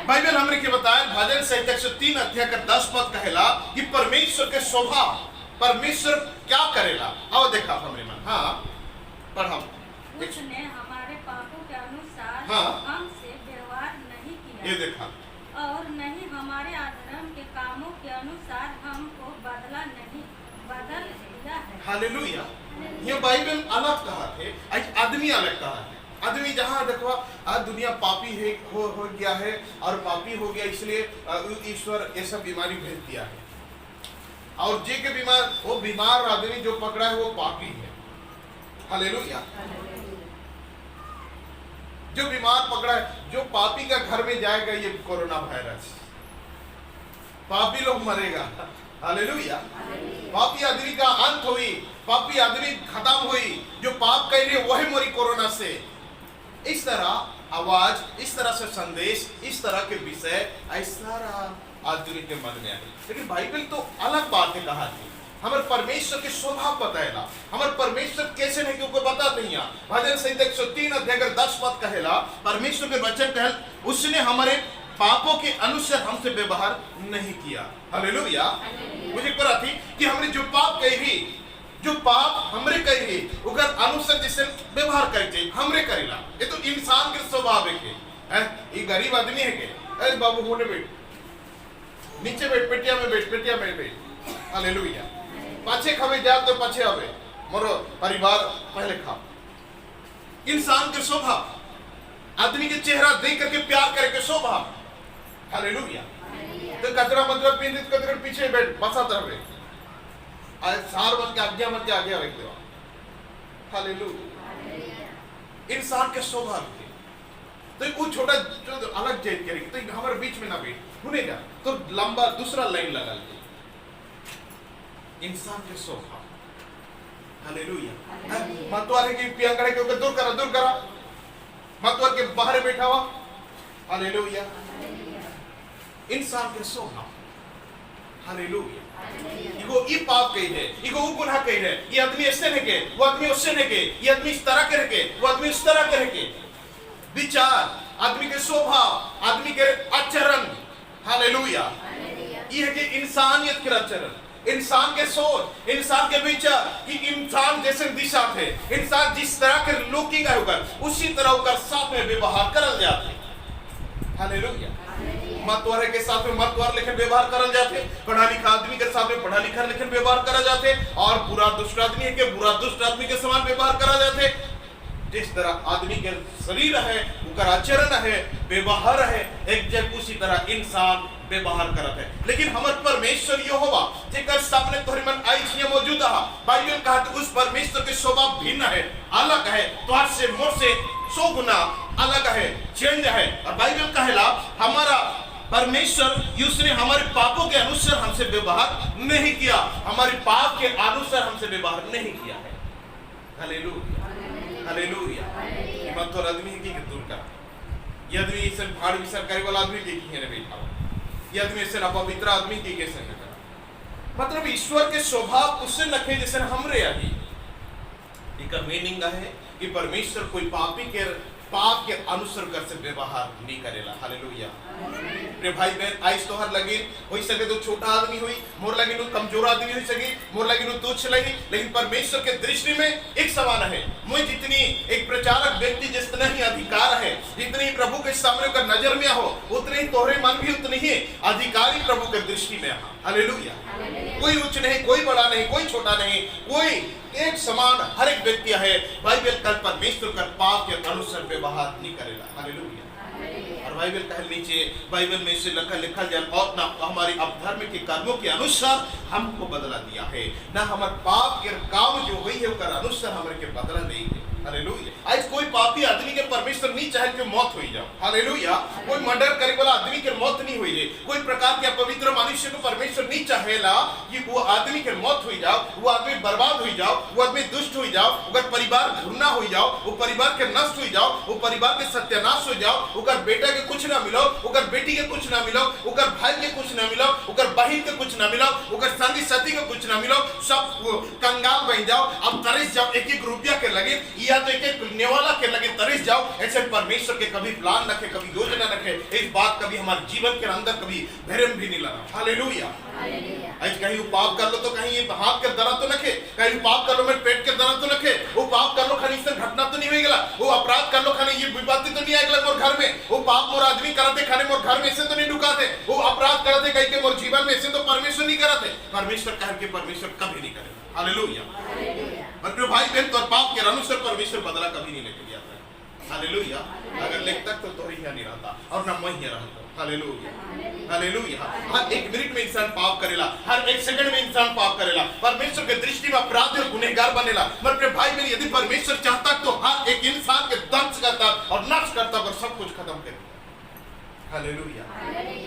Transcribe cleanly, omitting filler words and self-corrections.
Bible हमरे के बताया भजन संहिता 103 अध्याय का 10 पद कहेला कि परमेश्वर के स्वभाव, परमेश्वर क्या करेला। अब देखा हमरे मन, हाँ पढ़ा। उसने हमारे पापों के अनुसार हाँ। हमसे व्यवहार नहीं किया, ये देखा, और नहीं हमारे अधर्म के कामों के अनुसार हमको बदल दिया है। हालेलुया। ये बाइबल अलग कहा थे, आज आदमी अलग कहा है। आदमी जहाँ देखो आज दुनिया पापी है हो गया है, और पापी हो गया इसलिए ईश्वर ये सब बीमारी भेज दिया है। और जे के बीमार, वो बीमार आदमी जो पकड़ा है वो पापी है। हालेलुया। जो बीमार पकड़ा है, जो पापी का घर में जाएगा ये कोरोना वायरस, पापी लोग मरेगा। हालेलुया। पापी आदमी का अंत हुई, पापी आदमी खत्म हुई, जो पाप कर रही वही मरी कोरोना से। इस तरह आवाज, इस तरह से संदेश, इस तरह के विषय ऐसा आदमी के मन में आए। लेकिन बाइबल तो अलग बात है कहा थी, हमारे परमेश्वर के स्वभाव बताएला, हमारे परमेश्वर कैसे नहीं क्योंकि बता नहीं। भजन संहिता 103 अध्याय 10 पद कहेला, परमेश्वर के वचन कहल, उसने हमारे पापों के अनुसार हमसे व्यवहार नहीं किया। हालेलुया। मुझे पता थी कि हमने जो पाप कही, जो पाप हमरे कही, उगर अनुसार जिससे व्यवहार करके हमरे करेला। ये तो इंसान के स्वभाव है। ये गरीब आदमी है के, अरे बाबू होने बैठ, नीचे बैठ, पेटिया में बैठ, पेटिया में बैठ। हालेलुया। पाछे खावे जा तो पाछे आवे, मोरो परिवार पहले खा। इंसान के स्वभाव, आदमी के चेहरा देख करके प्यार करे के स्वभाव। हालेलुया। तो कचरा मतलब पिंदित कचरा पीछे बैठ, बसा तरवे आज सार बन के आज्ञा मत के आगे आवे देवा। हालेलुया। इंसान के स्वभाव के तो वो छोटा जो अलग जात करेगी तो हमारे बीच में ना बैठ, सुने जा तो लंबा दूसरा लाइन लगा ले। इंसान के स्वभाव। हालेलुया। मतवार के पियांगड़े के दूर करा, मतवार के बाहर बैठा हुआ। हालेलुया। इंसान के स्वभाव। हालेलुया। इगो ई पाप कही है, इगो वो गुनाह कही है, ये आदमी ऐसे नहीं के, वो आदमी उससे नहीं के, ये आदमी इस तरह के रखे, वो आदमी इस तरह के रखे। विचार, आदमी के स्वभाव, आदमी के आचरण। हालेलुया। ये है कि इंसानियत के आचरण, इंसान के सोच, इंसान के विचार, कि इंसान जैसे दिशा थे, इंसान जिस तरह के लुकिंग है होकर उसी तरह होकर साथ में व्यवहार करल जाते। हालेलुया। मतवार के साथ में मतवार लेकिन व्यवहार करल जाते, पढ़ा लिखा आदमी के साथ में पढ़ा लिखा लेकिन व्यवहार करा जाते, और बुरा दुष्ट आदमी है के बुरा दुष्ट आदमी के समान व्यवहार करा जाते। जिस तरह आदमी के शरीर है, उनका आचरण है, व्यवहार है, एक जग उसी तरह इंसान व्यवहार करते हैं। लेकिन हमारे परमेश्वर यहोवा जेकर सामने तोहरे मन आई छिए मौजूद है, बाइबल कहा तो उस परमेश्वर के स्वभाव भिन्न है, अलग है, तोहर से मोर से 100 गुना अलग है, चेंज है। और बाइबल कहेला हमारा परमेश्वर उसने हमारे पापों के अनुसार हमसे व्यवहार नहीं किया, हमारे पाप के अनुसार हमसे व्यवहार नहीं किया है। हालेलुया। हालेलुया। मत तो आदमी की दूर कर, ये आदमी इसे भाड़ विसर करे वाला आदमी की है रे बैठा, ये आदमी इसे अपवित्र आदमी की कैसे न करा। मतलब ईश्वर के स्वभाव उससे लखे जैसे हमरे आदि। इसका मीनिंग है कि परमेश्वर कोई पाप के अनुसार कर से व्यवहार नहीं करेला। हालेलुया। रे भाई बहन आइस तोहर लगे हो सके तो छोटा आदमी हुई, मोर लगे नु कमजोर आदमी हो सके, मोर लगे नु तुच्छ लगी, लेकिन परमेश्वर के दृष्टि में एक समान है। मुझे जितनी एक प्रचारक व्यक्ति जितना ही अधिकार है, जितनी प्रभु के सामने का नजर में हो, उतने ही तोहरे मन भी उतनी ही अधिकारी प्रभु के दृष्टि में। हालेलुया। कोई उच्च नहीं, कोई बड़ा नहीं, कोई छोटा नहीं, कोई एक समान हर एक व्यक्ति है। बाइबल कल परमेश्वर का पाप के अनुसार व्यवहार नहीं करेगा। हालेलुया। और बाइबल कह नीचे बाइबल में से लिखा जाए और ना हमारे अधर्म के कर्मों के अनुसार हमको बदला दिया है, ना हमारे पाप के काम जो हुई है उसका अनुसार हमारे के बदला नहीं है। हालेलुया। आज कोई पापी आदमी के परमेश्वर नहीं चाहे कि मौत हो जाओ। हालेलुया। कोई मर्डर करे वाला आदमी के मौत नहीं हुई है, कोई प्रकार के अपवित्र मनुष्य को परमेश्वर नहीं चाहेला कि वो आदमी के मौत हो जाओ, वो आदमी बर्बाद हो जाओ, वो आदमी दुष्ट हो जाओ, उनका परिवार घृणा हो जाओ, वो परिवार के नष्ट हो जाओ, वो परिवार के सत्यानाश हो जाओ, उनका बेटा के कुछ ना मिलो, उनका बेटी के कुछ ना मिलो, उनका भाई के कुछ ना मिलो, उनका बहन के कुछ ना मिलो, उनका संगी साथी के कुछ ना मिलो, सब कंगाल बन जाओ, अब तरस जाओ, एक एक रुपया के लगे या तो एक एक सुनने वाला के लगे तरिस जाओ, ऐसे परमेश्वर के कभी प्लान रखे, कभी योजना रखे, इस बात कभी हमारे जीवन के अंदर कभी भरम भी नहीं लगा। हालेलुया। आज कहीं वो पाप कर लो तो कहीं ये हाथ के दर्द तो नखे, कहीं वो पाप कर लो मेरे पेट के दर्द तो नखे, वो पाप कर लो खाली इससे घटना तो नहीं होएगा, वो अपराध कर लो खाली ये विपत्ति तो नहीं आएगा मोर घर में, वो पाप मोर आदमी कराते खाने मोर घर में से तो नहीं ढुकाते, वो अपराध कराते कहीं के मोर जीवन में से तो परमेश्वर नहीं कराते। परमेश्वर कह के परमेश्वर कभी नहीं करे। हालेलुया। पर भाई बहन तो पाप के अनुसार परमेश्वर बदला कभी नहीं लेके जाता है। हालेलुया। अगर लेखता तो ही नहीं रहता और ना मैं ही रहता। हालेलुया। हालेलुया। हर एक मिनट में इंसान पाप करेला, हर एक सेकंड में इंसान पाप करेला, परमेश्वर के दृष्टि में अपराधी और गुनहगार बनेला। पर भाई मेरी यदि परमेश्वर चाहता तो हर एक इंसान के ध्वंस करता और नष्ट करता और सब कुछ खत्म कर देता। हालेलुया।